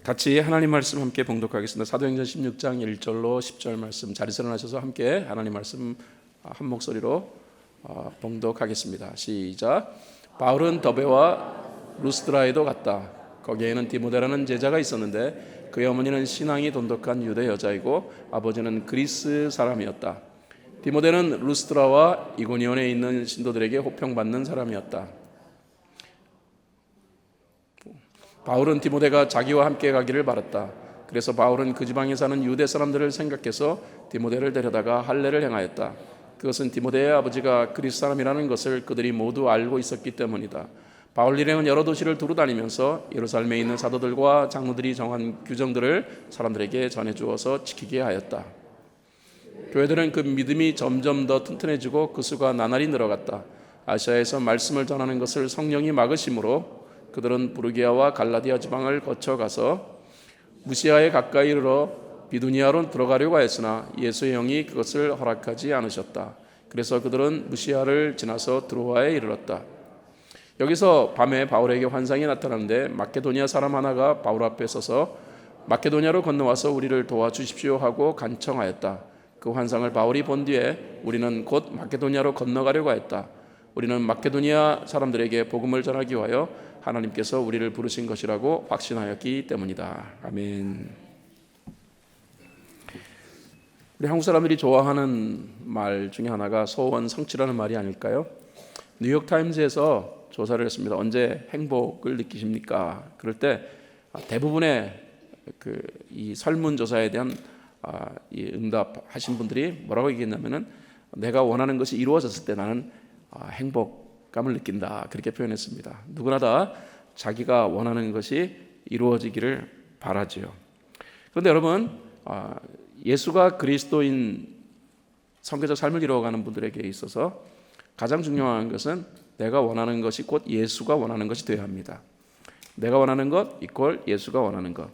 같이 하나님 말씀 함께 봉독하겠습니다. 사도행전 16장 1절로 10절 말씀 자리에서 일어나셔서 함께 하나님 말씀 한 목소리로 봉독하겠습니다. 시작. 바울은 더베와 루스드라에도 갔다. 거기에는 디모데라는 제자가 있었는데 그의 어머니는 신앙이 돈독한 유대 여자이고 아버지는 그리스 사람이었다. 디모데는 루스드라와 이고니온에 있는 신도들에게 호평받는 사람이었다. 바울은 디모데가 자기와 함께 가기를 바랐다. 그래서 바울은 그 지방에 사는 유대 사람들을 생각해서 디모데를 데려다가 할례를 행하였다. 그것은 디모데의 아버지가 그리스 사람이라는 것을 그들이 모두 알고 있었기 때문이다. 바울 일행은 여러 도시를 두루 다니면서 예루살렘에 있는 사도들과 장로들이 정한 규정들을 사람들에게 전해주어서 지키게 하였다. 교회들은 그 믿음이 점점 더 튼튼해지고 그 수가 나날이 늘어갔다. 아시아에서 말씀을 전하는 것을 성령이 막으심으로 그들은 부르기아와 갈라디아 지방을 거쳐가서 무시아에 가까이 이르러 비두니아로 들어가려고 했으나 예수의 영이 그것을 허락하지 않으셨다. 그래서 그들은 무시아를 지나서 드로아에 이르렀다. 여기서 밤에 바울에게 환상이 나타났는데 마케도니아 사람 하나가 바울 앞에 서서 마케도니아로 건너와서 우리를 도와주십시오 하고 간청하였다. 그 환상을 바울이 본 뒤에 우리는 곧 마케도니아로 건너가려고 했다. 우리는 마케도니아 사람들에게 복음을 전하기 위하여 하나님께서 우리를 부르신 것이라고 확신하였기 때문이다. 아멘. 우리 한국 사람들이 좋아하는 말 중에 하나가 소원 성취라는 말이 아닐까요? 뉴욕타임즈에서 조사를 했습니다. 언제 행복을 느끼십니까? 그럴 때 대부분의 이 설문조사에 대한 이 응답하신 분들이 뭐라고 얘기했냐면은 내가 원하는 것이 이루어졌을 때 나는 행복감을 느낀다, 그렇게 표현했습니다. 누구나 다 자기가 원하는 것이 이루어지기를 바라지요. 그런데 여러분, 예수가 그리스도인 성교적 삶을 이루어가는 분들에게 있어서 가장 중요한 것은 내가 원하는 것이 곧 예수가 원하는 것이 되어야 합니다. 내가 원하는 것 이퀄 예수가 원하는 것.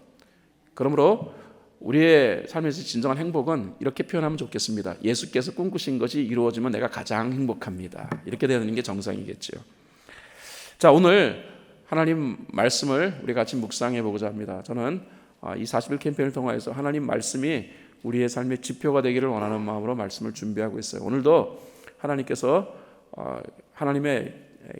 그러므로 우리의 삶에서 진정한 행복은 이렇게 표현하면 좋겠습니다. 예수께서 꿈꾸신 것이 이루어지면 내가 가장 행복합니다. 이렇게 되는 게 정상이겠죠. 자, 오늘 하나님 말씀을 우리 같이 묵상해 보고자 합니다. 저는 이 40일 캠페인을 통해서 하나님 말씀이 우리의 삶의 지표가 되기를 원하는 마음으로 말씀을 준비하고 있어요. 오늘도 하나님께서 하나님의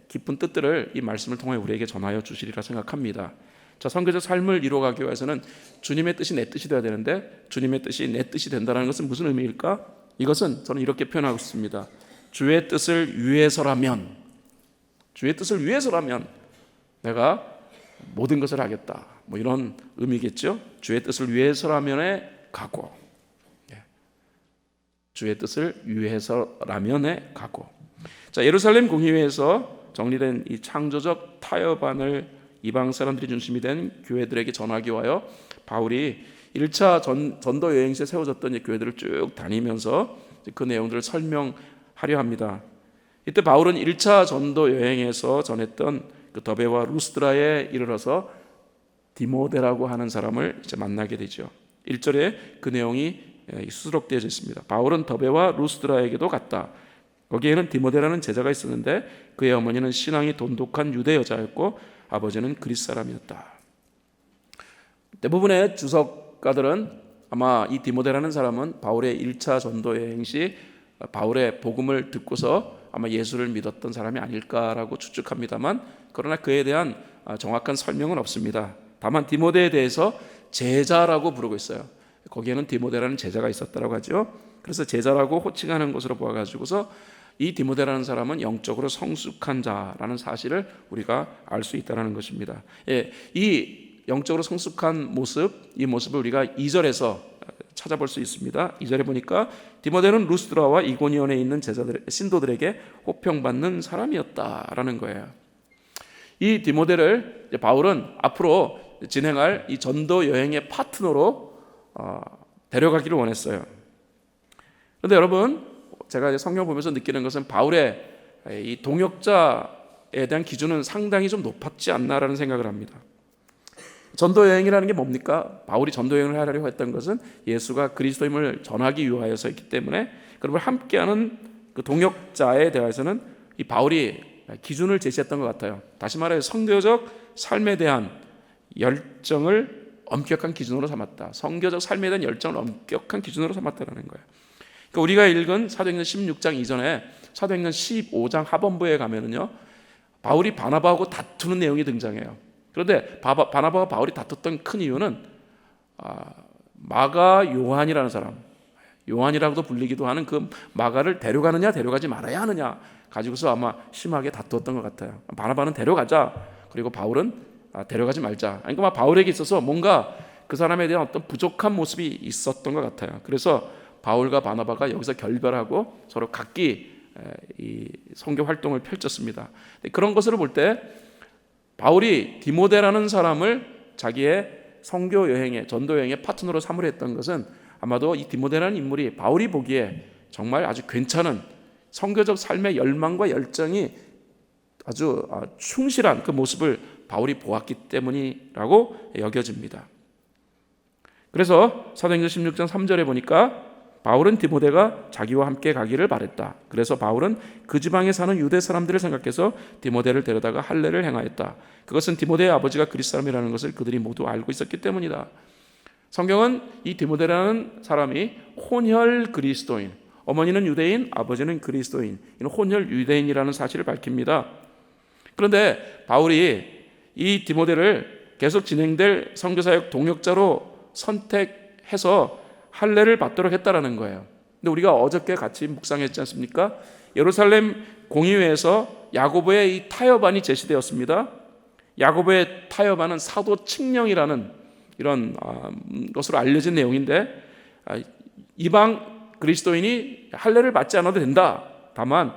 깊은 뜻들을 이 말씀을 통해 우리에게 전하여 주시리라 생각합니다. 자, 선교적 삶을 이루어가기 위해서는 주님의 뜻이 내 뜻이 되어야 되는데 주님의 뜻이 내 뜻이 된다는 것은 무슨 의미일까? 이것은 저는 이렇게 표현하고 있습니다. 주의 뜻을 위해서라면 내가 모든 것을 하겠다, 뭐 이런 의미겠죠. 주의 뜻을 위해서라면의 각오. 주의 뜻을 위해서라면의 각오. 자, 예루살렘 공의회에서 정리된 이 창조적 타협안을 이방 사람들이 중심이 된 교회들에게 전하기 위하여 바울이 1차 전도 여행시에 세워졌던 이 교회들을 쭉 다니면서 그 내용들을 설명하려 합니다. 이때 바울은 1차 전도 여행에서 전했던 그 더베와 루스드라에 이르러서 디모데라고 하는 사람을 이제 만나게 되죠. 1절에 그 내용이 수록되어 있습니다. 바울은 더베와 루스드라에게도 갔다. 거기에는 디모데라는 제자가 있었는데 그의 어머니는 신앙이 돈독한 유대 여자였고 아버지는 그리스 사람이었다. 대부분의 주석가들은 아마 이 디모데라는 사람은 바울의 1차 전도 여행 시 바울의 복음을 듣고서 아마 예수를 믿었던 사람이 아닐까라고 추측합니다만, 그러나 그에 대한 정확한 설명은 없습니다. 다만 디모데에 대해서 제자라고 부르고 있어요. 거기에는 디모데라는 제자가 있었다고 하죠. 그래서 제자라고 호칭하는 것으로 보아가지고서 이 디모데라는 사람은 영적으로 성숙한 자라는 사실을 우리가 알 수 있다는 것입니다. 이 영적으로 성숙한 모습, 이 모습을 우리가 2절에서 찾아볼 수 있습니다. 2절에 보니까 디모데는 루스드라와 이고니온에 있는 신도들에게 호평받는 사람이었다라는 거예요. 이 디모데를 바울은 앞으로 진행할 이 전도 여행의 파트너로 데려가기를 원했어요. 그런데 여러분, 제가 성경 보면서 느끼는 것은 바울의 이 동역자에 대한 기준은 상당히 좀 높았지 않나라는 생각을 합니다. 전도 여행이라는 게 뭡니까? 바울이 전도 여행을 하려고 했던 것은 예수가 그리스도임을 전하기 위하여서였기 때문에, 그러면 함께하는 그 동역자에 대해서는 이 바울이 기준을 제시했던 것 같아요. 다시 말해 성교적 삶에 대한 열정을 엄격한 기준으로 삼았다. 선교적 삶에 대한 열정을 엄격한 기준으로 삼았다는 거예요. 그러니까 우리가 읽은 사도행전 16장 이전에 사도행전 15장 하반부에 가면은요, 바울이 바나바하고 다투는 내용이 등장해요. 그런데 바나바와 바울이 다퉜던 큰 이유는 마가 요한이라는 사람, 요한이라고도 불리기도 하는 그 마가를 데려가느냐 데려가지 말아야 하느냐 가지고서 아마 심하게 다투었던 것 같아요. 바나바는 데려가자, 그리고 바울은 데려가지 말자. 그러니까 바울에게 있어서 뭔가 그 사람에 대한 어떤 부족한 모습이 있었던 것 같아요. 그래서 바울과 바나바가 여기서 결별하고 서로 각기 이 선교 활동을 펼쳤습니다. 그런 것을 볼 때 바울이 디모데라는 사람을 자기의 선교 여행의 전도 여행의 파트너로 삼으려 했던 것은 아마도 이 디모데라는 인물이 바울이 보기에 정말 아주 괜찮은 선교적 삶의 열망과 열정이 아주 충실한 그 모습을 바울이 보았기 때문이라고 여겨집니다. 그래서 사도행전 16장 3절에 보니까 바울은 디모데가 자기와 함께 가기를 바랬다. 그래서 바울은 그 지방에 사는 유대 사람들을 생각해서 디모데를 데려다가 할례를 행하였다. 그것은 디모데의 아버지가 그리스 사람이라는 것을 그들이 모두 알고 있었기 때문이다. 성경은 이 디모데라는 사람이 혼혈 그리스도인, 어머니는 유대인, 아버지는 그리스도인, 이는 혼혈 유대인이라는 사실을 밝힙니다. 그런데 바울이 이 디모데를 계속 진행될 선교사역 동역자로 선택해서 할례를 받도록 했다라는 거예요. 근데 우리가 어저께 같이 묵상했지 않습니까? 예루살렘 공의회에서 야고보의 이 타협안이 제시되었습니다. 야고보의 타협안은 사도 칙령이라는 이런 것으로 알려진 내용인데, 이방 그리스도인이 할례를 받지 않아도 된다. 다만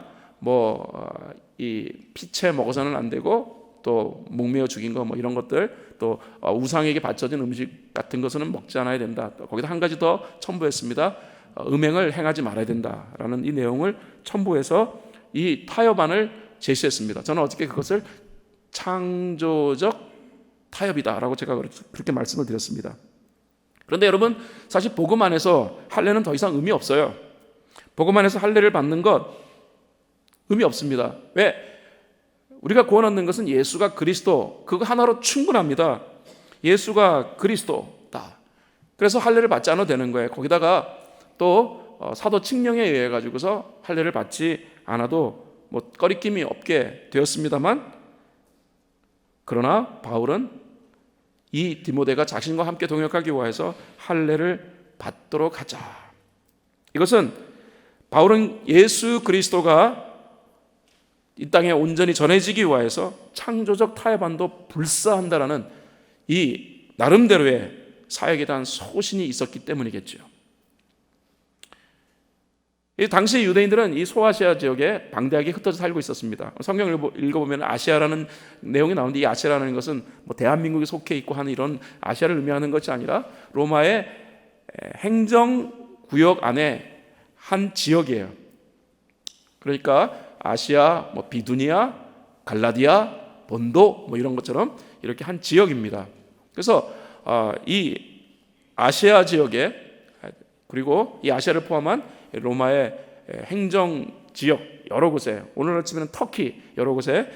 이 피채 먹어서는 안 되고, 또 목매어 죽인 거 이런 것들, 또 우상에게 바쳐진 음식 같은 것은 먹지 않아야 된다. 또 거기다 한 가지 더 첨부했습니다. 음행을 행하지 말아야 된다라는 이 내용을 첨부해서 이 타협안을 제시했습니다. 저는 어저께 그것을 창조적 타협이다라고 제가 그렇게 말씀을 드렸습니다. 그런데 여러분, 사실 복음 안에서 할례는 더 이상 의미 없어요. 복음 안에서 할례를 받는 것 의미 없습니다. 왜? 우리가 구원 얻는 것은 예수가 그리스도, 그거 하나로 충분합니다. 예수가 그리스도다. 그래서 할례를 받지 않아도 되는 거예요. 거기다가 또 사도 칙령에 의해 가지고서 할례를 받지 않아도 꺼리낌이 없게 되었습니다만, 그러나 바울은 이 디모데가 자신과 함께 동역하기 위해서 할례를 받도록 하자. 이것은 바울은 예수 그리스도가 이 땅에 온전히 전해지기 위해서 창조적 타협안도 불사한다라는 이 나름대로의 사역에 대한 소신이 있었기 때문이겠죠. 이 당시 유대인들은 이 소아시아 지역에 방대하게 흩어져 살고 있었습니다. 성경을 읽어보면 아시아라는 내용이 나오는데, 이 아시아라는 것은 대한민국에 속해 있고 하는 이런 아시아를 의미하는 것이 아니라 로마의 행정구역 안에 한 지역이에요. 그러니까 아시아, 비두니아, 갈라디아, 본도 이런 것처럼 이렇게 한 지역입니다. 그래서 이 아시아 지역에, 그리고 이 아시아를 포함한 로마의 행정 지역 여러 곳에, 오늘날 치면 터키 여러 곳에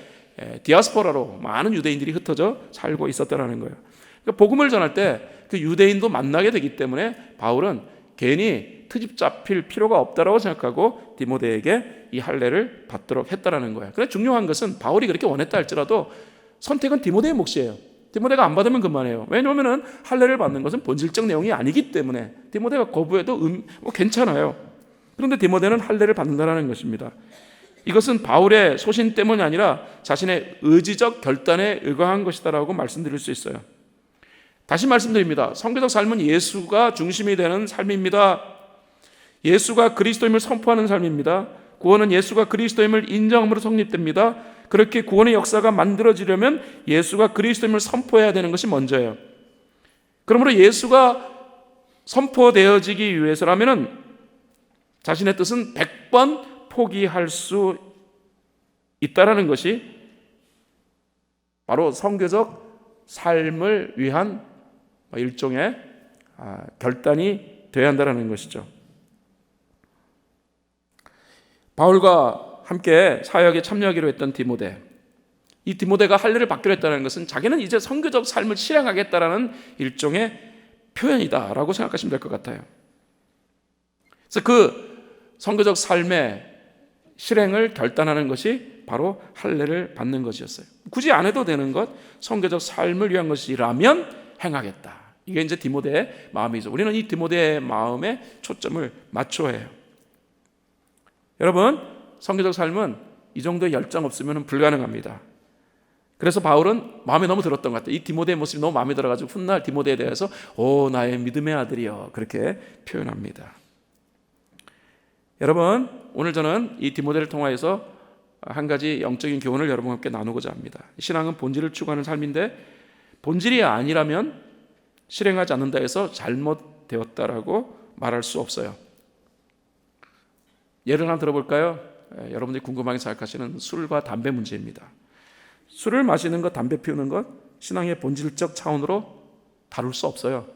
디아스포라로 많은 유대인들이 흩어져 살고 있었다는 거예요. 그러니까 복음을 전할 때 그 유대인도 만나게 되기 때문에 바울은 괜히 트집 잡힐 필요가 없다라고 생각하고 디모데에게 이 할례를 받도록 했다라는 거예요. 그런데 중요한 것은 바울이 그렇게 원했다 할지라도 선택은 디모데의 몫이에요. 디모데가 안 받으면 그만해요. 왜냐하면 할례를 받는 것은 본질적 내용이 아니기 때문에 디모데가 거부해도 괜찮아요. 그런데 디모데는 할례를 받는다는 것입니다. 이것은 바울의 소신 때문이 아니라 자신의 의지적 결단에 의거한 것이다라고 말씀드릴 수 있어요. 다시 말씀드립니다. 선교적 삶은 예수가 중심이 되는 삶입니다. 예수가 그리스도임을 선포하는 삶입니다. 구원은 예수가 그리스도임을 인정함으로 성립됩니다. 그렇게 구원의 역사가 만들어지려면 예수가 그리스도임을 선포해야 되는 것이 먼저예요. 그러므로 예수가 선포되어지기 위해서라면 자신의 뜻은 100번 포기할 수 있다라는 것이 바로 선교적 삶을 위한 일종의 결단이 되어야 한다는 것이죠. 바울과 함께 사역에 참여하기로 했던 디모데, 이 디모데가 할례를 받기로 했다는 것은 자기는 이제 선교적 삶을 실행하겠다라는 일종의 표현이다라고 생각하시면 될 것 같아요. 그래서 그 선교적 삶의 실행을 결단하는 것이 바로 할례를 받는 것이었어요. 굳이 안 해도 되는 것, 선교적 삶을 위한 것이라면 행하겠다. 이게 이제 디모데의 마음이죠. 우리는 이 디모데의 마음에 초점을 맞춰야 해요. 여러분, 선교적 삶은 이 정도의 열정 없으면 불가능합니다. 그래서 바울은 마음에 너무 들었던 것 같아요. 이 디모데의 모습이 너무 마음에 들어가지고 훗날 디모데에 대해서 오 나의 믿음의 아들이여 그렇게 표현합니다. 여러분, 오늘 저는 이 디모데를 통하여서 한 가지 영적인 교훈을 여러분과 함께 나누고자 합니다. 신앙은 본질을 추구하는 삶인데 본질이 아니라면 실행하지 않는다 해서 잘못되었다라고 말할 수 없어요. 예를 하나 들어볼까요? 여러분들이 궁금하게 생각하시는 술과 담배 문제입니다. 술을 마시는 것, 담배 피우는 것, 신앙의 본질적 차원으로 다룰 수 없어요.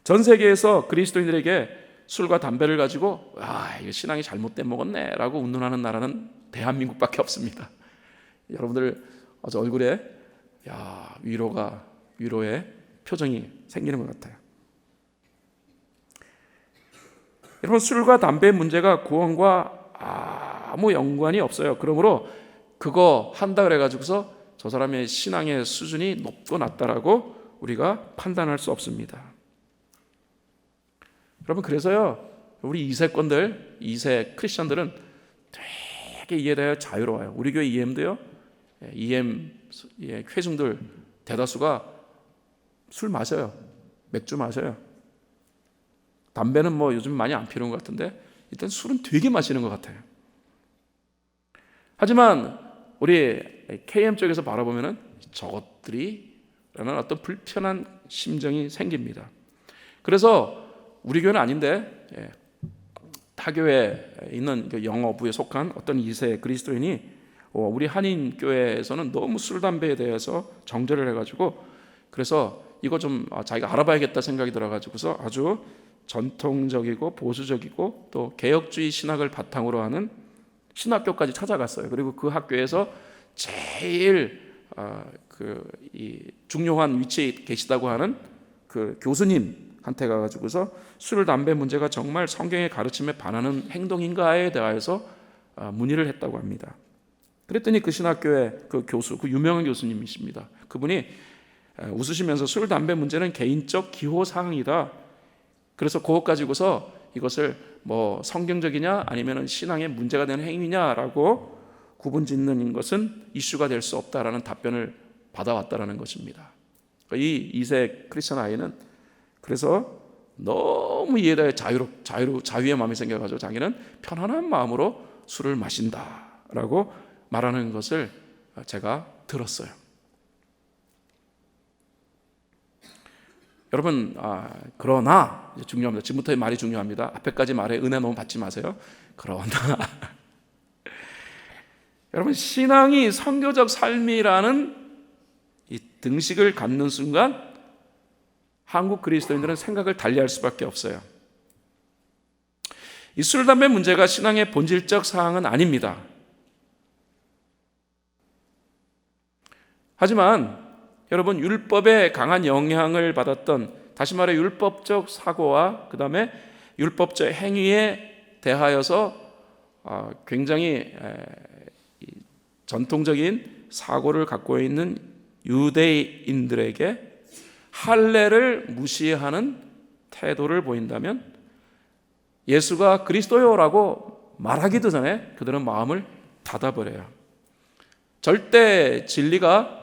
전 세계에서 그리스도인들에게 술과 담배를 가지고 이거 신앙이 잘못된 먹었네 라고 운운하는 나라는 대한민국밖에 없습니다. 여러분들 어제 얼굴에 위로의 표정이 생기는 것 같아요. 여러분, 술과 담배 문제가 구원과 아무 연관이 없어요. 그러므로 그거 한다 그래가지고서 저 사람의 신앙의 수준이 높고 낮다라고 우리가 판단할 수 없습니다. 여러분, 그래서요 우리 2세권들, 2세 크리스천들은 되게 이해에 대해 자유로워요. 우리 교회 EM도요, EM 회중들 대다수가 술 마셔요. 맥주 마셔요. 담배는 뭐 요즘 많이 안 피우는 것 같은데 일단 술은 되게 마시는 것 같아요. 하지만 우리 KM 쪽에서 바라보면은 저것들이 라는 어떤 불편한 심정이 생깁니다. 그래서 우리 교회는 아닌데 타교회에 있는 영어부에 속한 어떤 2세 그리스도인이 우리 한인교회에서는 너무 술, 담배에 대해서 정죄를 해가지고 그래서 이거 좀 자기가 알아봐야겠다 생각이 들어가지고서 아주 전통적이고 보수적이고 또 개혁주의 신학을 바탕으로 하는 신학교까지 찾아갔어요. 그리고 그 학교에서 제일 중요한 위치에 계시다고 하는 그 교수님한테 가가지고서 술, 담배 문제가 정말 성경의 가르침에 반하는 행동인가에 대하여서 문의를 했다고 합니다. 그랬더니 그 신학교의 그 교수, 그 유명한 교수님이십니다. 그분이 웃으시면서 술, 담배 문제는 개인적 기호 사항이다. 그래서 그것 가지고서 이것을 뭐 성경적이냐 아니면 신앙에 문제가 되는 행위냐라고 구분짓는 것은 이슈가 될 수 없다라는 답변을 받아왔다라는 것입니다. 이 2세 크리스천 아이는 그래서 너무 이에 대해 자유의 마음이 생겨가지고 자기는 편안한 마음으로 술을 마신다라고 말하는 것을 제가 들었어요. 여러분, 그러나 중요합니다. 지금부터의 말이 중요합니다. 앞에까지 말에 은혜 너무 받지 마세요. 그러나 여러분, 신앙이 선교적 삶이라는 이 등식을 갖는 순간 한국 그리스도인들은 생각을 달리할 수밖에 없어요. 이 술, 담배 문제가 신앙의 본질적 사항은 아닙니다. 하지만 여러분, 율법에 강한 영향을 받았던, 다시 말해 율법적 사고와 그 다음에 율법적 행위에 대하여서 굉장히 전통적인 사고를 갖고 있는 유대인들에게 할례를 무시하는 태도를 보인다면 예수가 그리스도요라고 말하기도 전에 그들은 마음을 닫아버려요. 절대 진리가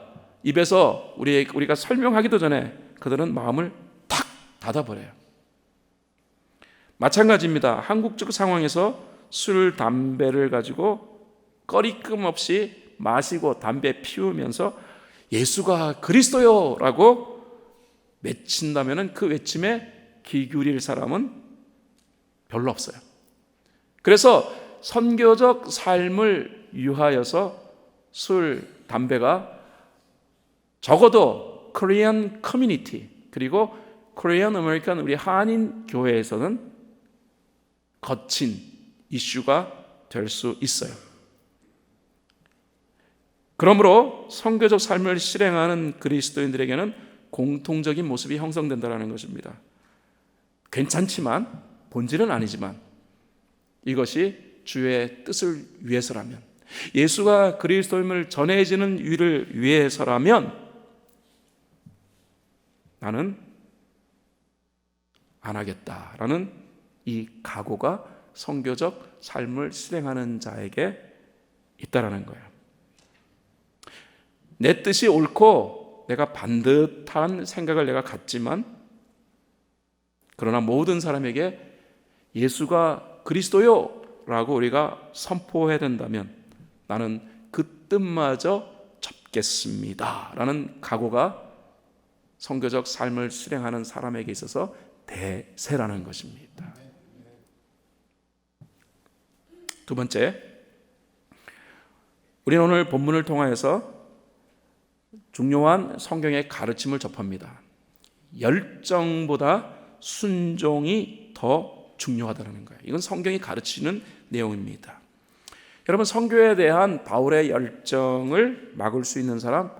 입에서 우리가 설명하기도 전에 그들은 마음을 탁 닫아버려요. 마찬가지입니다. 한국적 상황에서 술, 담배를 가지고 꺼리낌 없이 마시고 담배 피우면서 예수가 그리스도요라고 외친다면 그 외침에 귀 기울일 사람은 별로 없어요. 그래서 선교적 삶을 위하여서 술, 담배가 적어도 코리안 커뮤니티 그리고 코리안 아메리칸 우리 한인 교회에서는 거친 이슈가 될 수 있어요. 그러므로 선교적 삶을 실행하는 그리스도인들에게는 공통적인 모습이 형성된다는 것입니다. 괜찮지만, 본질은 아니지만 이것이 주의 뜻을 위해서라면, 예수가 그리스도임을 전해지는 일을 위해서라면 나는 안 하겠다라는 이 각오가 선교적 삶을 실행하는 자에게 있다라는 거예요. 내 뜻이 옳고 내가 반듯한 생각을 내가 갖지만, 그러나 모든 사람에게 예수가 그리스도요 라고 우리가 선포해야 된다면 나는 그 뜻마저 접겠습니다 라는 각오가 선교적 삶을 실행하는 사람에게 있어서 대세라는 것입니다. 두 번째, 우리는 오늘 본문을 통하여서 중요한 성경의 가르침을 접합니다. 열정보다 순종이 더 중요하다는 거예요. 이건 성경이 가르치는 내용입니다. 여러분, 선교에 대한 바울의 열정을 막을 수 있는 사람,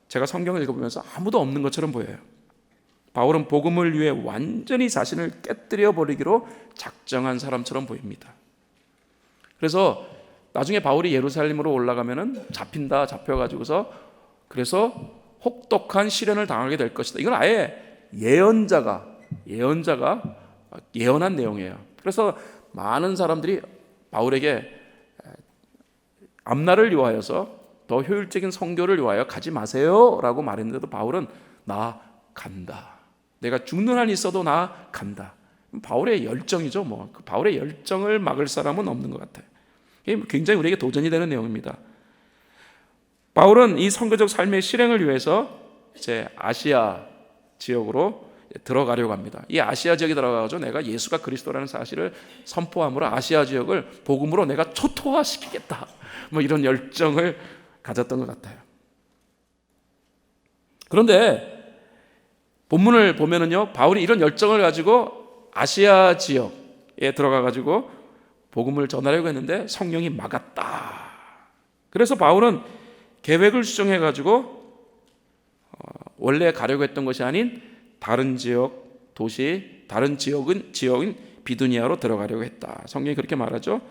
제가 성경을 읽어보면서 아무도 없는 것처럼 보여요. 바울은 복음을 위해 완전히 자신을 깨뜨려 버리기로 작정한 사람처럼 보입니다. 그래서 나중에 바울이 예루살렘으로 올라가면은 잡혀가지고서 그래서 혹독한 시련을 당하게 될 것이다. 이건 아예 예언자가 예언한 내용이에요. 그래서 많은 사람들이 바울에게 앞날을 위하여서 더 효율적인 선교를 위하여 가지 마세요 라고 말했는데도 바울은 나 간다. 내가 죽는 한이 있어도 나 간다. 바울의 열정이죠. 그 바울의 열정을 막을 사람은 없는 것 같아요. 이게 굉장히 우리에게 도전이 되는 내용입니다. 바울은 이 선교적 삶의 실행을 위해서 이제 아시아 지역으로 들어가려고 합니다. 이 아시아 지역에 들어가서 내가 예수가 그리스도라는 사실을 선포함으로 아시아 지역을 복음으로 내가 초토화시키겠다. 이런 열정을 가졌던 것 같아요. 그런데 본문을 보면은요, 바울이 이런 열정을 가지고 아시아 지역에 들어가가지고 복음을 전하려고 했는데 성령이 막았다. 그래서 바울은 계획을 수정해가지고 원래 가려고 했던 것이 아닌 다른 지역인 비두니아로 들어가려고 했다. 성경이 그렇게 말하죠.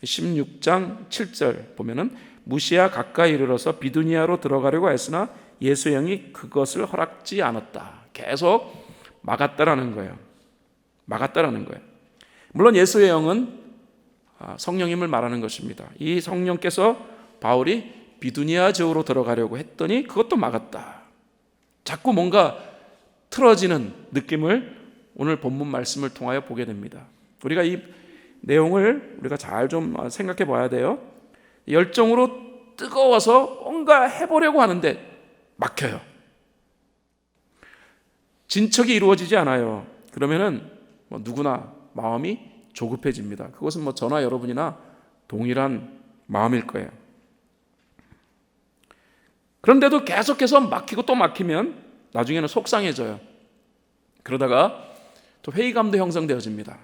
16장 7절 보면은 무시아 가까이 이르러서 비두니아로 들어가려고 했으나 예수의 영이 그것을 허락지 않았다. 계속 막았다라는 거예요. 물론 예수의 영은 성령님을 말하는 것입니다. 이 성령께서 바울이 비두니아 지역으로 들어가려고 했더니 그것도 막았다. 자꾸 뭔가 틀어지는 느낌을 오늘 본문 말씀을 통하여 보게 됩니다. 우리가 이 내용을 우리가 잘 좀 생각해 봐야 돼요. 열정으로 뜨거워서 뭔가 해보려고 하는데 막혀요. 진척이 이루어지지 않아요. 그러면은 누구나 마음이 조급해집니다. 그것은 저나 여러분이나 동일한 마음일 거예요. 그런데도 계속해서 막히고 또 막히면 나중에는 속상해져요. 그러다가 또 회의감도 형성되어집니다.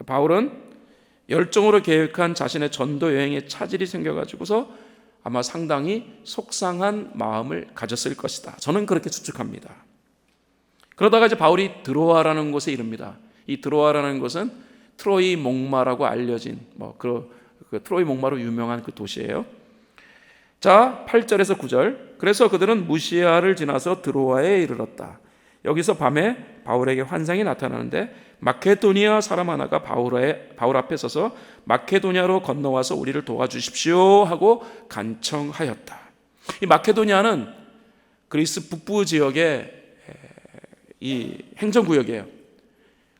바울은 열정으로 계획한 자신의 전도 여행에 차질이 생겨가지고서 아마 상당히 속상한 마음을 가졌을 것이다. 저는 그렇게 추측합니다. 그러다가 이제 바울이 드로아라는 곳에 이릅니다. 이 드로아라는 곳은 트로이 목마라고 알려진 그 트로이 목마로 유명한 그 도시예요. 자, 8절에서 9절. 그래서 그들은 무시아를 지나서 드로아에 이르렀다. 여기서 밤에 바울에게 환상이 나타나는데 마케도니아 사람 하나가 바울 앞에 서서 마케도니아로 건너와서 우리를 도와주십시오 하고 간청하였다. 이 마케도니아는 그리스 북부 지역의 이 행정구역이에요.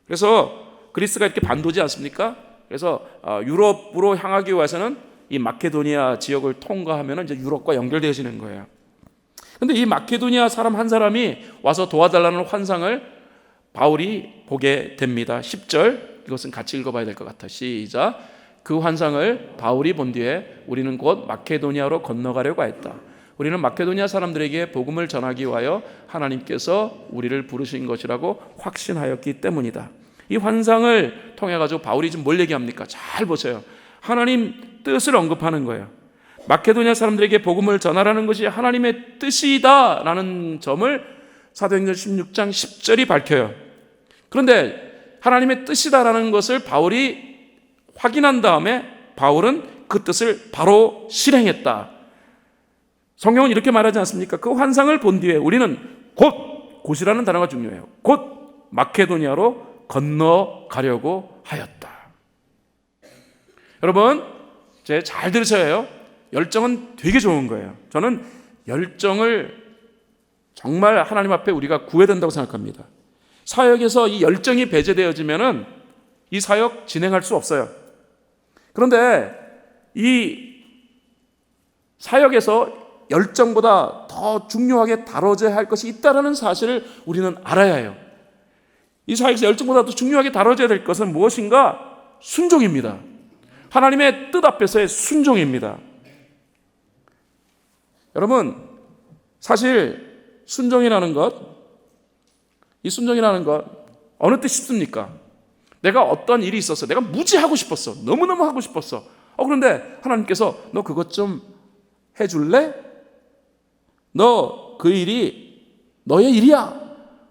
그래서 그리스가 이렇게 반도지 않습니까? 그래서 유럽으로 향하기 위해서는 이 마케도니아 지역을 통과하면 이제 유럽과 연결되어지는 거예요. 근데 이 마케도니아 사람 한 사람이 와서 도와달라는 환상을 바울이 보게 됩니다. 10절, 이것은 같이 읽어봐야 될 것 같아. 시작. 그 환상을 바울이 본 뒤에 우리는 곧 마케도니아로 건너가려고 했다. 우리는 마케도니아 사람들에게 복음을 전하기 위하여 하나님께서 우리를 부르신 것이라고 확신하였기 때문이다. 이 환상을 통해 가지고 바울이 지금 뭘 얘기합니까? 잘 보세요. 하나님 뜻을 언급하는 거예요. 마케도니아 사람들에게 복음을 전하라는 것이 하나님의 뜻이다라는 점을 사도행전 16장 10절이 밝혀요. 그런데 하나님의 뜻이다라는 것을 바울이 확인한 다음에 바울은 그 뜻을 바로 실행했다. 성경은 이렇게 말하지 않습니까? 그 환상을 본 뒤에 우리는 곧이라는 단어가 중요해요. 곧 마케도니아로 건너가려고 하였다. 여러분, 제 잘 들으셔야 해요. 열정은 되게 좋은 거예요. 저는 열정을 정말 하나님 앞에 우리가 구해야 된다고 생각합니다. 사역에서 이 열정이 배제되어지면은 이 사역 진행할 수 없어요. 그런데 이 사역에서 열정보다 더 중요하게 다뤄져야 할 것이 있다는 사실을 우리는 알아야 해요. 이 사역에서 열정보다 더 중요하게 다뤄져야 될 것은 무엇인가? 순종입니다. 하나님의 뜻 앞에서의 순종입니다. 여러분, 사실 순종이라는 것, 이 순종이라는 것 어느 때 쉽습니까? 내가 어떤 일이 있었어. 내가 무지 하고 싶었어. 너무너무 하고 싶었어. 그런데 하나님께서 너 그것 좀 해줄래? 너 그 일이 너의 일이야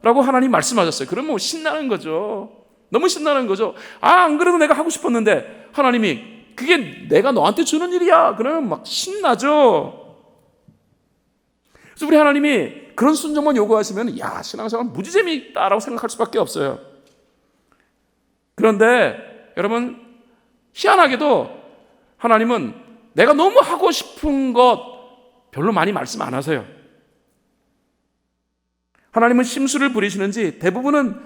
라고 하나님 말씀하셨어요. 그러면 신나는 거죠. 너무 신나는 거죠. 안 그래도 내가 하고 싶었는데 하나님이 그게 내가 너한테 주는 일이야. 그러면 막 신나죠. 그래서 우리 하나님이 그런 순종만 요구하시면 야, 신앙생활 무지 재미있다라고 생각할 수밖에 없어요. 그런데 여러분, 희한하게도 하나님은 내가 너무 하고 싶은 것 별로 많이 말씀 안 하세요. 하나님은 심술을 부리시는지 대부분은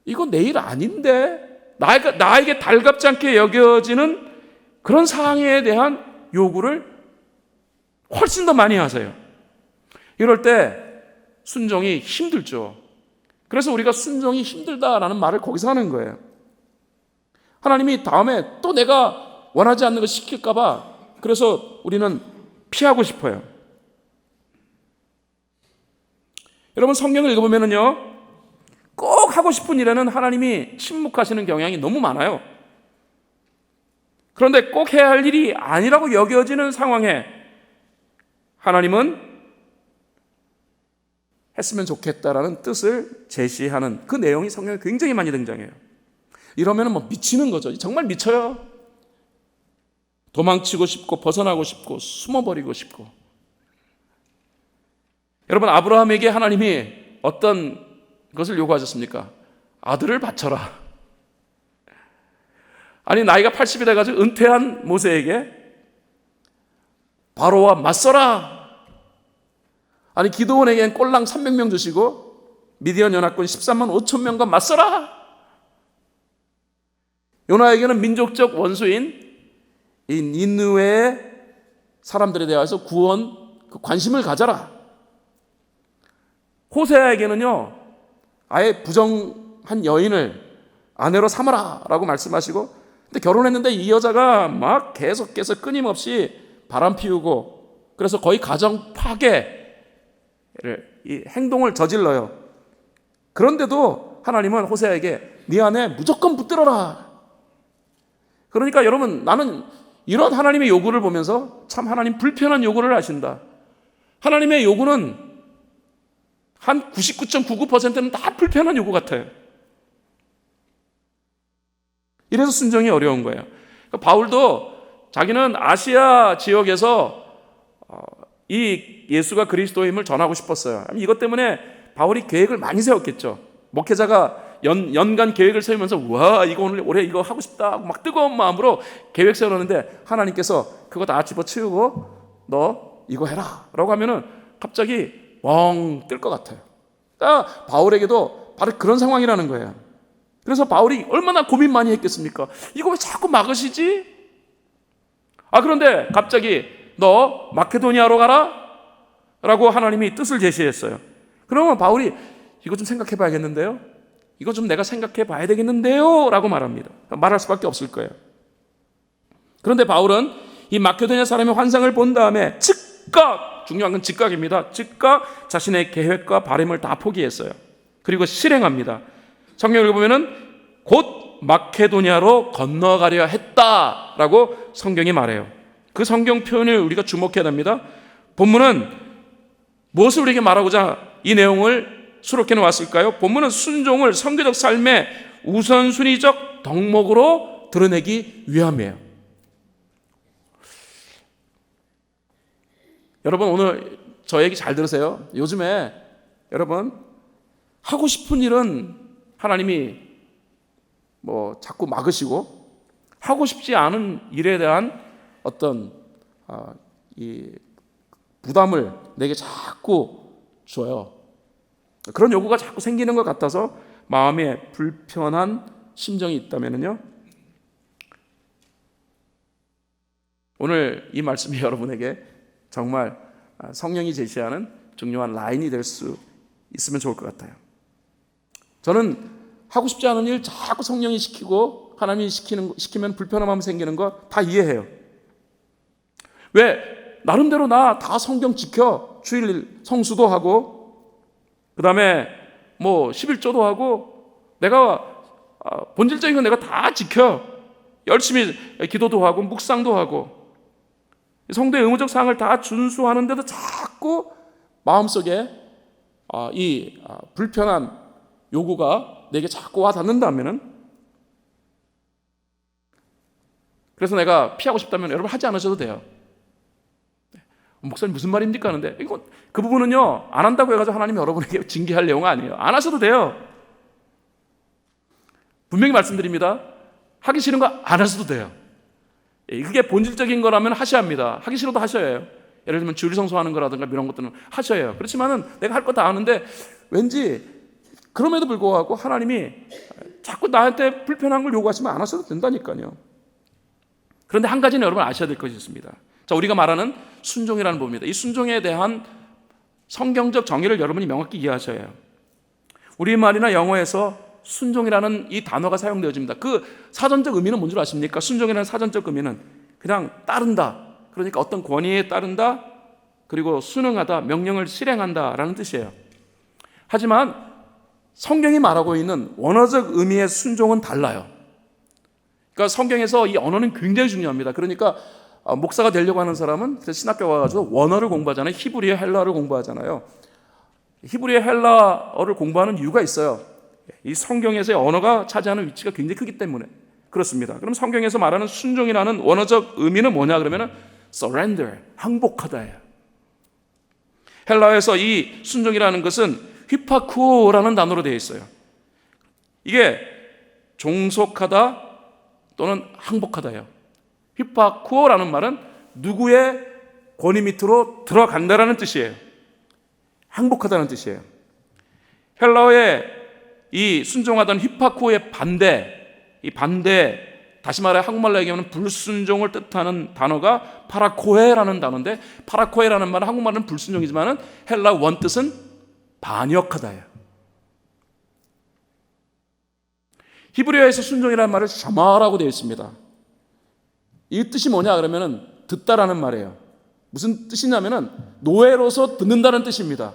이거 내 일 아닌데 나에게 달갑지 않게 여겨지는 그런 상황에 대한 요구를 훨씬 더 많이 하세요. 이럴 때 순종이 힘들죠. 그래서 우리가 순종이 힘들다라는 말을 거기서 하는 거예요. 하나님이 다음에 또 내가 원하지 않는 걸 시킬까 봐 그래서 우리는 피하고 싶어요. 여러분, 성경을 읽어보면요, 꼭 하고 싶은 일에는 하나님이 침묵하시는 경향이 너무 많아요. 그런데 꼭 해야 할 일이 아니라고 여겨지는 상황에 하나님은 했으면 좋겠다라는 뜻을 제시하는 그 내용이 성경에 굉장히 많이 등장해요. 이러면 뭐 미치는 거죠. 정말 미쳐요. 도망치고 싶고 벗어나고 싶고 숨어버리고 싶고. 여러분, 아브라함에게 하나님이 어떤 것을 요구하셨습니까? 아들을 바쳐라. 아니, 나이가 80이 돼가지고 은퇴한 모세에게 바로와 맞서라. 아니, 기드온에겐 꼴랑 300명 주시고 미디안 연합군 13만 5천 명과 맞서라. 요나에게는 민족적 원수인 이 니느웨의 사람들에 대해서 구원, 관심을 가져라. 호세아에게는요, 아예 부정한 여인을 아내로 삼아라 라고 말씀하시고, 근데 결혼했는데 이 여자가 막 계속해서 끊임없이 바람 피우고 그래서 거의 가정 파괴 이 행동을 저질러요. 그런데도 하나님은 호세아에게 네 안에 무조건 붙들어라. 그러니까 여러분, 나는 이런 하나님의 요구를 보면서 참 하나님 불편한 요구를 하신다. 하나님의 요구는 한 99.99%는 다 불편한 요구 같아요. 이래서 순종이 어려운 거예요. 그러니까 바울도 자기는 아시아 지역에서 이 예수가 그리스도임을 전하고 싶었어요. 이것 때문에 바울이 계획을 많이 세웠겠죠. 목회자가 연간 계획을 세우면서 와, 이거 오늘 올해 이거 하고 싶다 하고 막 뜨거운 마음으로 계획 세워놓는데 하나님께서 그거 다 집어치우고 너 이거 해라 라고 하면은 갑자기 뻥 뜰 것 같아요. 그러니까 바울에게도 바로 그런 상황이라는 거예요. 그래서 바울이 얼마나 고민 많이 했겠습니까? 이거 왜 자꾸 막으시지? 그런데 갑자기 너 마케도니아로 가라 라고 하나님이 뜻을 제시했어요. 그러면 바울이 이거 좀 생각해 봐야겠는데요? 이거 좀 내가 생각해 봐야 되겠는데요? 라고 말합니다. 말할 수밖에 없을 거예요. 그런데 바울은 이 마케도니아 사람의 환상을 본 다음에 즉각, 중요한 건 즉각입니다. 즉각 자신의 계획과 바람을 다 포기했어요. 그리고 실행합니다. 성경을 보면은 곧 마케도니아로 건너가려 했다라고 성경이 말해요. 그 성경 표현을 우리가 주목해야 됩니다. 본문은 무엇을 우리에게 말하고자 이 내용을 수록해 놓았을까요? 본문은 순종을 성교적 삶의 우선순위적 덕목으로 드러내기 위함이에요. 여러분, 오늘 저 얘기 잘 들으세요. 요즘에 여러분, 하고 싶은 일은 하나님이 자꾸 막으시고, 하고 싶지 않은 일에 대한 어떤 이 부담을 내게 자꾸 줘요. 그런 요구가 자꾸 생기는 것 같아서 마음에 불편한 심정이 있다면요, 오늘 이 말씀이 여러분에게 정말 성령이 제시하는 중요한 라인이 될 수 있으면 좋을 것 같아요. 저는 하고 싶지 않은 일 자꾸 성령이 시키고 하나님이 시키면 불편한 마음 생기는 거 다 이해해요. 왜? 나름대로 나 다 성경 지켜. 주일 성수도 하고, 그 다음에 11조도 하고, 내가 본질적인 건 내가 다 지켜. 열심히 기도도 하고 묵상도 하고 성도의 의무적 사항을 다 준수하는데도 자꾸 마음속에 이 불편한 요구가 내게 자꾸 와 닿는다면은, 그래서 내가 피하고 싶다면 여러분 하지 않으셔도 돼요. 목사님 무슨 말입니까 하는데, 그 부분은요, 안 한다고 해가지고 하나님이 여러분에게 징계할 내용은 아니에요. 안 하셔도 돼요. 분명히 말씀드립니다. 하기 싫은 거 안 하셔도 돼요. 그게 본질적인 거라면 하셔야 합니다. 하기 싫어도 하셔야 해요. 예를 들면 주일 성수하는 거라든가 이런 것들은 하셔야 해요. 그렇지만은 내가 할 거 다 아는데 왠지 그럼에도 불구하고 하나님이 자꾸 나한테 불편한 걸 요구하시면 안 하셔도 된다니까요. 그런데 한 가지는 여러분 아셔야 될 것이 있습니다. 자, 우리가 말하는 순종이라는 부분입니다. 이 순종에 대한 성경적 정의를 여러분이 명확히 이해하셔야 해요. 우리말이나 영어에서 순종이라는 이 단어가 사용되어집니다. 그 사전적 의미는 뭔지 아십니까? 순종이라는 사전적 의미는 그냥 따른다, 그러니까 어떤 권위에 따른다, 그리고 순응하다, 명령을 실행한다라는 뜻이에요. 하지만 성경이 말하고 있는 원어적 의미의 순종은 달라요. 그러니까 성경에서 이 언어는 굉장히 중요합니다. 그러니까 목사가 되려고 하는 사람은 신학교 가가지고 원어를 공부하잖아요. 히브리어, 헬라어를 공부하잖아요. 히브리어, 헬라어를 공부하는 이유가 있어요. 이 성경에서의 언어가 차지하는 위치가 굉장히 크기 때문에 그렇습니다. 그럼 성경에서 말하는 순종이라는 원어적 의미는 뭐냐 그러면은 surrender, 항복하다예요. 헬라어에서 이 순종이라는 것은 휘파쿠오라는 단어로 되어 있어요. 이게 종속하다 또는 항복하다예요. 휘파쿠오라는 말은 누구의 권위 밑으로 들어간다라는 뜻이에요. 항복하다는 뜻이에요. 헬라어의 이 순종하던 휘파쿠오의 이 반대, 다시 말해 한국말로 얘기하면 불순종을 뜻하는 단어가 파라코에라는 단어인데, 파라코에라는 말은 한국말은 불순종이지만 헬라 원뜻은 반역하다예요. 히브리어에서 순종이라는 말을 샤마라고 되어 있습니다. 이 뜻이 뭐냐 그러면은 듣다라는 말이에요. 무슨 뜻이냐면은 노예로서 듣는다는 뜻입니다.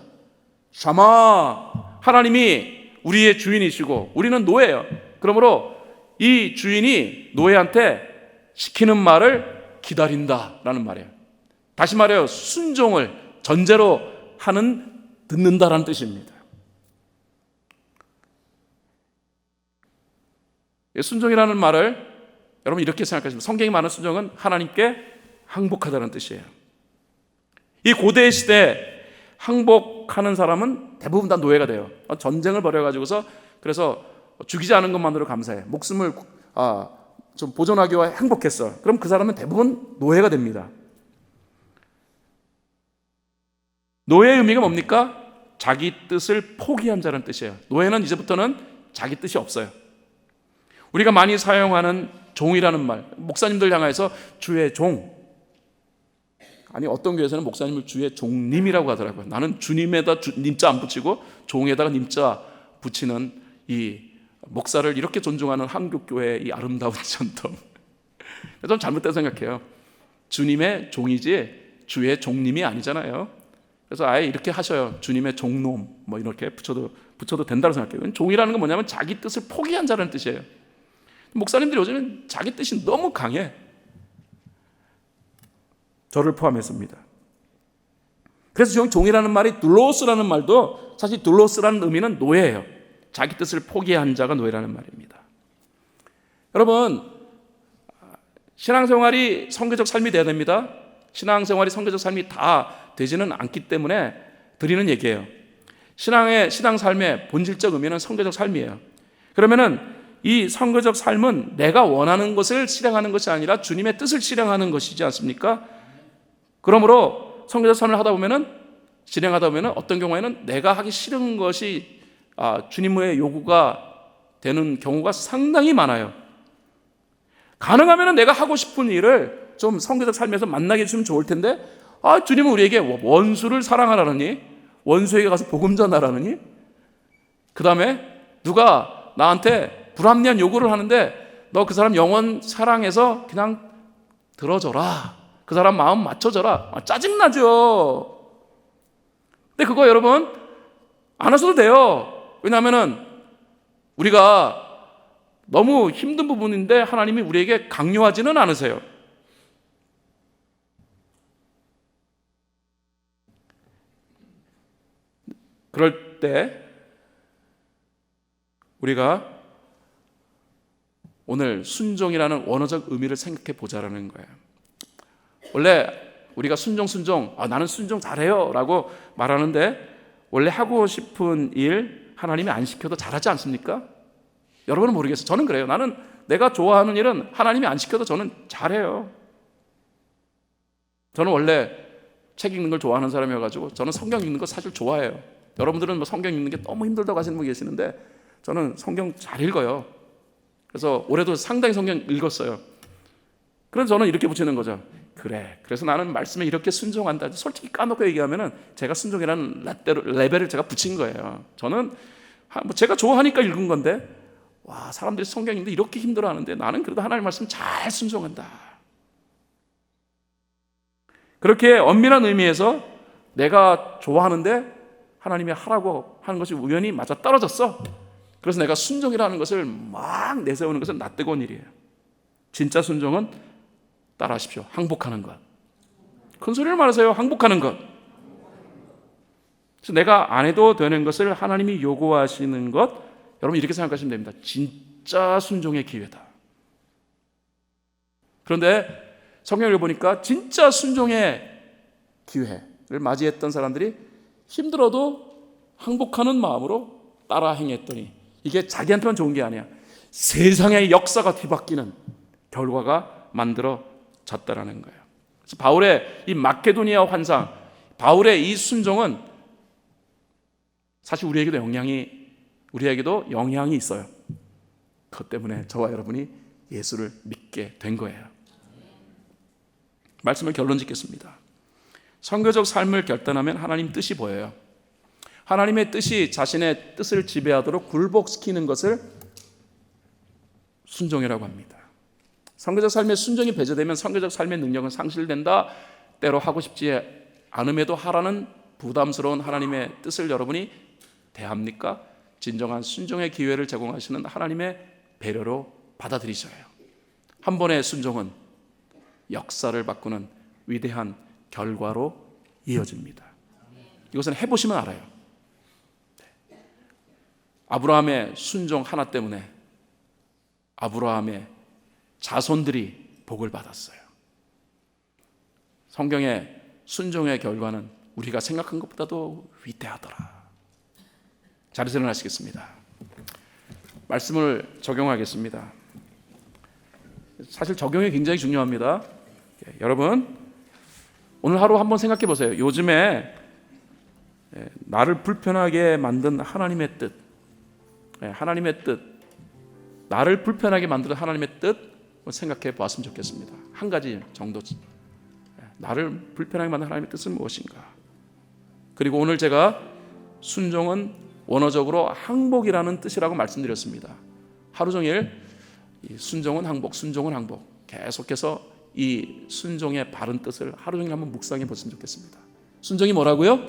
샤마, 하나님이 우리의 주인이시고 우리는 노예예요. 그러므로 이 주인이 노예한테 시키는 말을 기다린다라는 말이에요. 다시 말해요, 순종을 전제로 하는, 듣는다라는 뜻입니다. 순종이라는 말을 여러분 이렇게 생각하시면, 성경이 말하는 순종은 하나님께 항복하다는 뜻이에요. 이 고대 시대 항복하는 사람은 대부분 다 노예가 돼요. 전쟁을 벌여가지고서, 그래서 죽이지 않은 것만으로 감사해, 목숨을 좀 보존하기 위해 행복했어. 그럼 그 사람은 대부분 노예가 됩니다. 노예의 의미가 뭡니까? 자기 뜻을 포기한 자라는 뜻이에요. 노예는 이제부터는 자기 뜻이 없어요. 우리가 많이 사용하는 종이라는 말, 목사님들 향해서 주의 종, 아니 어떤 교회에서는 목사님을 주의 종님이라고 하더라고요. 나는 주님에다 님자 안 붙이고 종에다가 님자 붙이는 이 목사를 이렇게 존중하는 한국교회의 이 아름다운 전통, 좀 잘못된 생각해요. 주님의 종이지 주의 종님이 아니잖아요. 그래서 아예 이렇게 하셔요. 주님의 종놈 이렇게 붙여도 된다고 생각해요. 종이라는 건 뭐냐면 자기 뜻을 포기한 자라는 뜻이에요. 목사님들이 요즘은 자기 뜻이 너무 강해. 저를 포함했습니다. 그래서 종이라는 말이 둘로스라는 말도 사실 둘로스라는 의미는 노예예요. 자기 뜻을 포기한 자가 노예라는 말입니다. 여러분, 신앙생활이 성교적 삶이 돼야 됩니다. 신앙생활이 성교적 삶이 다 되지는 않기 때문에 드리는 얘기예요. 신앙 삶의 본질적 의미는 성교적 삶이에요. 그러면은 이 성교적 삶은 내가 원하는 것을 실행하는 것이 아니라 주님의 뜻을 실행하는 것이지 않습니까? 그러므로 성교적 삶을 진행하다 보면은 어떤 경우에는 내가 하기 싫은 것이 주님의 요구가 되는 경우가 상당히 많아요. 가능하면은 내가 하고 싶은 일을 좀 성교적 삶에서 만나게 해주면 좋을 텐데, 주님은 우리에게 원수를 사랑하라느니, 원수에게 가서 복음 전하라느니, 그 다음에 누가 나한테 불합리한 요구를 하는데 너 그 사람 영원 사랑해서 그냥 들어줘라, 그 사람 마음 맞춰줘라. 짜증나죠. 근데 그거 여러분 안 하셔도 돼요. 왜냐하면은 우리가 너무 힘든 부분인데 하나님이 우리에게 강요하지는 않으세요. 그럴 때 우리가 오늘 순종이라는 원어적 의미를 생각해 보자라는 거예요. 원래 우리가 순종 나는 순종 잘해요 라고 말하는데, 원래 하고 싶은 일 하나님이 안 시켜도 잘하지 않습니까? 여러분은 모르겠어요. 저는 그래요. 나는 내가 좋아하는 일은 하나님이 안 시켜도 저는 잘해요. 저는 원래 책 읽는 걸 좋아하는 사람이어가지고 저는 성경 읽는 거 사실 좋아해요. 여러분들은 성경 읽는 게 너무 힘들다고 하시는 분 계시는데 저는 성경 잘 읽어요. 그래서 올해도 상당히 성경 읽었어요. 그래서 저는 이렇게 붙이는 거죠. 그래서 나는 말씀에 이렇게 순종한다. 솔직히 까놓고 얘기하면은 제가 순종이라는 레벨을 제가 붙인 거예요. 저는 제가 좋아하니까 읽은 건데, 사람들이 성경 읽는데 이렇게 힘들어하는데 나는 그래도 하나님의 말씀 잘 순종한다. 그렇게 엄밀한 의미에서 내가 좋아하는데 하나님이 하라고 하는 것이 우연히 맞아 떨어졌어. 그래서 내가 순종이라는 것을 막 내세우는 것은 낯뜨거운 일이에요. 진짜 순종은 따라하십시오. 항복하는 것. 큰 소리를 말하세요. 항복하는 것. 그래서 내가 안 해도 되는 것을 하나님이 요구하시는 것, 여러분 이렇게 생각하시면 됩니다. 진짜 순종의 기회다. 그런데 성경을 보니까 진짜 순종의 기회를 맞이했던 사람들이 힘들어도 항복하는 마음으로 따라 행했더니 이게 자기한테만 좋은 게 아니야. 세상의 역사가 뒤바뀌는 결과가 만들어졌다라는 거예요. 그래서 바울의 이 마케도니아 환상, 바울의 이 순종은 사실 우리에게도 영향이 있어요. 그것 때문에 저와 여러분이 예수를 믿게 된 거예요. 말씀을 결론 짓겠습니다. 선교적 삶을 결단하면 하나님 뜻이 보여요. 하나님의 뜻이 자신의 뜻을 지배하도록 굴복시키는 것을 순종이라고 합니다. 선교적 삶의 순종이 배제되면 선교적 삶의 능력은 상실된다. 때로 하고 싶지 않음에도 하라는 부담스러운 하나님의 뜻을 여러분이 대합니까? 진정한 순종의 기회를 제공하시는 하나님의 배려로 받아들이셔야 해요. 한 번의 순종은 역사를 바꾸는 위대한 결과로 이어집니다. 이것은 해보시면 알아요. 아브라함의 순종 하나 때문에 아브라함의 자손들이 복을 받았어요. 성경의 순종의 결과는 우리가 생각한 것보다도 위대하더라. 자리에서 일어나시겠습니다. 말씀을 적용하겠습니다. 사실 적용이 굉장히 중요합니다. 여러분, 오늘 하루 한번 생각해 보세요. 요즘에 나를 불편하게 만든 하나님의 뜻, 나를 불편하게 만든 하나님의 뜻 생각해 보았으면 좋겠습니다. 한 가지 정도. 나를 불편하게 만든 하나님의 뜻은 무엇인가? 그리고 오늘 제가 순종은 원어적으로 항복이라는 뜻이라고 말씀드렸습니다. 하루 종일 순종은 항복, 순종은 항복, 계속해서 이 순종의 바른 뜻을 하루 종일 한번 묵상해 보시면 좋겠습니다. 순종이 뭐라고요?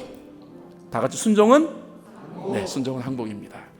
다 같이 순종은? 네, 순종은 항복입니다.